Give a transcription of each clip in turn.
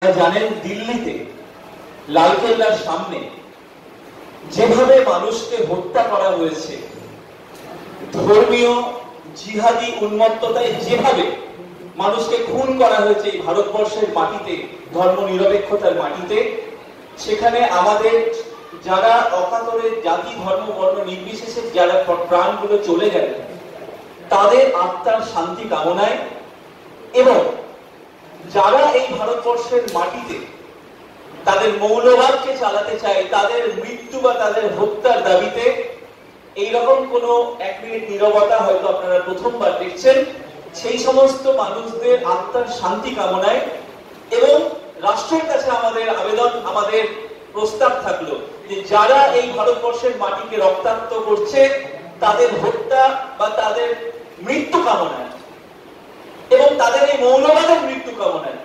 জানেন দিল্লিতে লালকেল্লার সামনে যেভাবে মানুষকে হত্যা করা হয়েছে, ধর্মীয় জিহাদি উন্মত্ততায় যেভাবে মানুষকে খুন করা হয়েছে এই ভারতবর্ষের মাটিতে, ধর্ম নিরপেক্ষতার মাটিতে, সেখানে আমাদের যারা অকাতরে জাতি ধর্ম বর্ণ নির্বিশেষে যারা প্রাণগুলো চলে গেল, তাদের আত্মার শান্তি কামনায় এবং যারা এই ভারতবর্ষের মাটিতে তাদের মৌলবাদকে চালাতে চায়, তাদের মৃত্যু বা তাদের হত্যার দাবিতে এইরকম কোন এক মিনিট নীরবতা হয়তো আপনারা প্রথমবার দেখছেন, সেই সমস্ত মানুষদের আত্মার শান্তি কামনায় এবং রাষ্ট্রের কাছে আমাদের আবেদন, আমাদের প্রস্তাব থাকলো যে যারা এই ভারতবর্ষের মাটিকে রক্তাক্ত করছে তাদের হত্যা বা তাদের মৃত্যু কামনায় এবং তাদের এই মৌলবাদের মৃত্যু কামনায়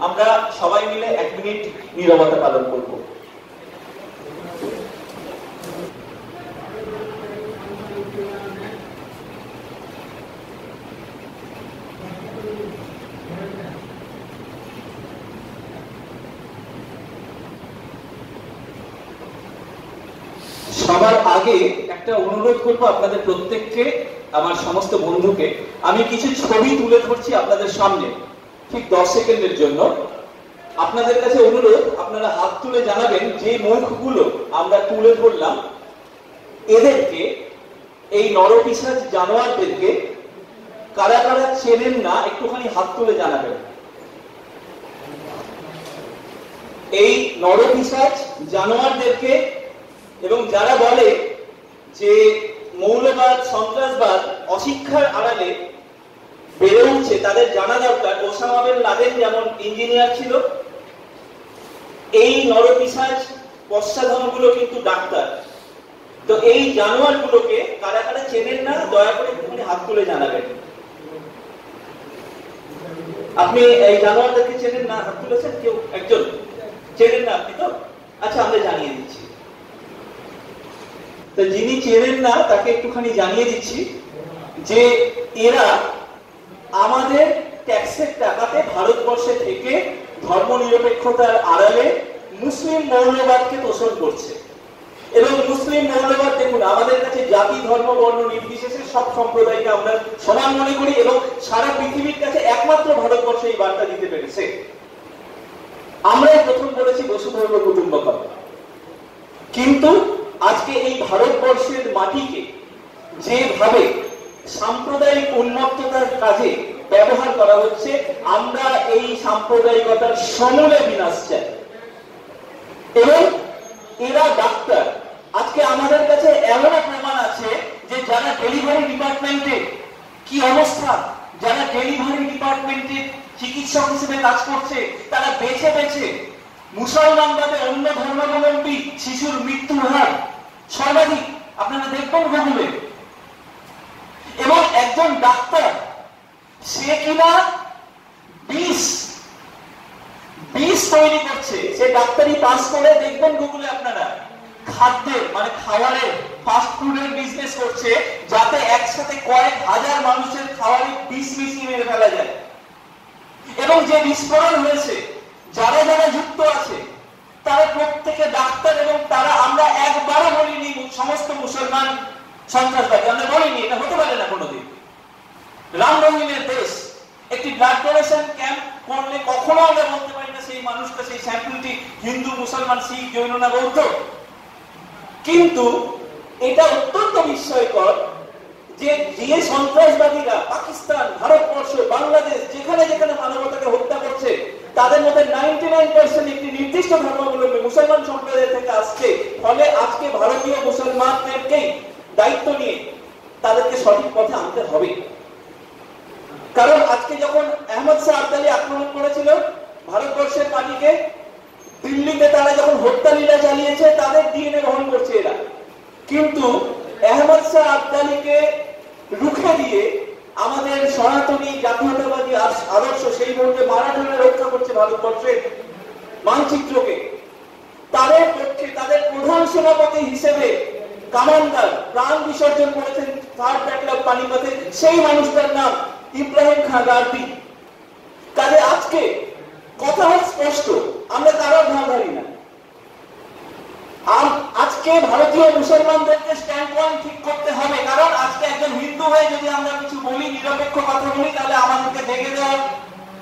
আমরা সবাই মিলে এক মিনিট নীরবতা পালন করব। সবার আগে একটা অনুরোধ করবো আপনাদের প্রত্যেককে, আমার সমস্ত বন্ধুকে, আমি কিছু ছবি তুলে ধরছি আপনাদের সামনে ঠিক 10 সেকেন্ডের জন্য। আপনাদের কাছে অনুরোধ, আপনারা হাত তুলে জানাবেন যে মুখগুলো আমরা তুলে ধরলাম এদেরকে, এই নরপিশাচ জানোয়ারদেরকে কারা কারা চেনেন না একটুখানি হাত তুলে জানাবেন। এই নরপিশাচ জানোয়ারদেরকে এবং যারা বলে যে মৌলবাদ সন্ত্রাসবাদ অশিক্ষার আড়ালে বেড়ে উঠছে, তাদের জানা দরকার ওসামা বিন লাদেন যেমন ইঞ্জিনিয়ার ছিল, এই নরপিশাচ পশ্চাধনগুলো কিন্তু ডাক্তার। তো এই জানোয়ারগুলোকে কারা কারা চেনেন না দয়া করে একটুখানি হাত তুলে জানাবেন। আপনি এই জানোয়ারদেরকে চেনেন না? হাত তুলেছেন কেউ? একজন চেনেন না আপনি? তো আচ্ছা, আমরা জানিয়ে দিচ্ছি। তো যিনি চেনেন না তাকে একটুখানি জানিয়ে দিচ্ছি যে এরা আমাদের ট্যাক্সের টাকাতে ভারতবর্ষে থেকে ধর্ম নিরপেক্ষতার আড়ালে মুসলিম মৌলবাদকে পোষণ করছে। এবং মুসলিম মৌলবাদ, দেখুন, আমাদের কাছে জাতি ধর্ম বর্ণ নির্বিশেষে সব সম্প্রদায়কে আমরা সমান মনে করি এবং সারা পৃথিবীর কাছে একমাত্র ভারতবর্ষে এই বার্তা দিতে পেরেছে। আমরাই প্রথম বলেছি বসুধৈব কুটুম্বকম, কিন্তু আজকে এই ভারতবর্ষের মাটিকে যেভাবে সাম্প্রদায়িক উন্মত্ততার কাজে ব্যবহার করা হচ্ছে, আমরা এই সাম্প্রদায়িকতার সমূলে বিনাশ চাই। এবং এরা ডাক্তার। আজকে আমাদের কাছে এমন প্রমাণ আছে যে যারা ডেলিভারি ডিপার্টমেন্টে কি অবস্থা, যারা ডেলিভারি ডিপার্টমেন্টে চিকিৎসক হিসেবে কাজ করছে, তারা বেছে বেছে মুসলমান বাদে অন্য ধর্মাবলম্বী শিশুর মৃত্যুর হার সর্বাধিক, আপনারা দেখবেন গুগলে। এবং একজন ডাক্তার, সে কিনা বিষ তৈরি করছে, সে ডাক্তারি পাস করে, দেখবেন গুগলে আপনারা, খাদ্যের মানে খাবারের ফাস্ট ফুডের বিজনেস করছে, যাতে একসাথে কয়েক হাজার মানুষের খাবারে বিষ মিশিয়ে মেরে ফেলা যায়। এবং যে বিস্ফোরণ হয়েছে, যারা যারা যুক্ত আছে তারা প্রত্যেকে ডাক্তার এবং তারা, আমরা একবারও বলিনি সমস্ত মুসলমান সন্ত্রাসবাদী, আমরা বলিনি, এটা হতে পারে না কোনোদিন। রাম রহিমের দেশ, একটি ব্লাড ডোনেশন ক্যাম্প করলে কখনো আমরা বলতে পারি না সেই মানুষটা, সেই স্যাম্পলটি হিন্দু মুসলমান শিখ জৈন না বৌদ্ধ। কিন্তু এটা অত্যন্ত বিস্ময়কর যে যে সন্ত্রাসবাদীরা পাকিস্তান, ভারতবর্ষ, বাংলাদেশ, যেখানে যেখানে মানবতাকে হত্যা করছে, তাদের মধ্যে 99% একটি নির্দিষ্ট ধর্মাবলম্বী মুসলমান সম্প্রদায় থেকে আসছে। ফলে আজকে ভারতীয় মুসলমানদেরকেই দায়িত্ব নিয়ে তাদেরকে সঠিক পথে আনতে হবে। কারণ আজকে যখন আহমদ শাহ আবদালী আক্রমণ করেছিল ভারতবর্ষের মাটিকে, দিল্লিতে তারা যখন হত্যা লীলা চালিয়েছে, তাদের ডিএনএ গ্রহণ করছে এরা। কিন্তু আহমদ শাহ আবদালীকে রুখে দিয়ে আমাদের সনাতনী জাতীয়তাবাদী আদর্শ সেই মুহূর্তে মারাঠোরা রক্ষা করছে ভারতবর্ষের মানচিত্রকে। তাদের পক্ষে তাদের প্রধান সেনাপতি হিসেবে কামান্ডার প্রাণ বিসর্জন করেছেন 3rd ব্যাটেল অফ পানিপথে, সেই মানুষটার নাম ইব্রাহিম খান গার্দি। কাজে আজকে কথা স্পষ্ট, আমরা কারোর ধার ধারি না। আজকে ভারতীয় মুসলমানদেরকে স্ট্যান্ড পয়েন্ট ঠিক করতে হবে, কারণ আজকে একজন হিন্দু হয়ে যদি আমরা কিছু বলি, নিরপেক্ষ কথা বলি, তাহলে আমাদেরকে দেখে দেওয়ার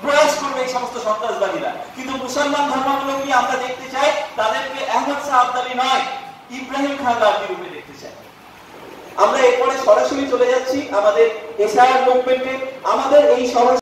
প্রয়াস করবে এই সমস্ত সন্ত্রাসবাদীরা। কিন্তু মুসলমান ধর্মাবলম্বী আমরা দেখতে চাই তাদেরকে আহমদ শাহ আবদালী নয়, ইব্রাহিম খান রাজীর রূপে দেখতে চাই। আমরা এরপরে সরাসরি চলে যাচ্ছি আমাদের এসআইআর মুভমেন্টে। আমাদের এই সভা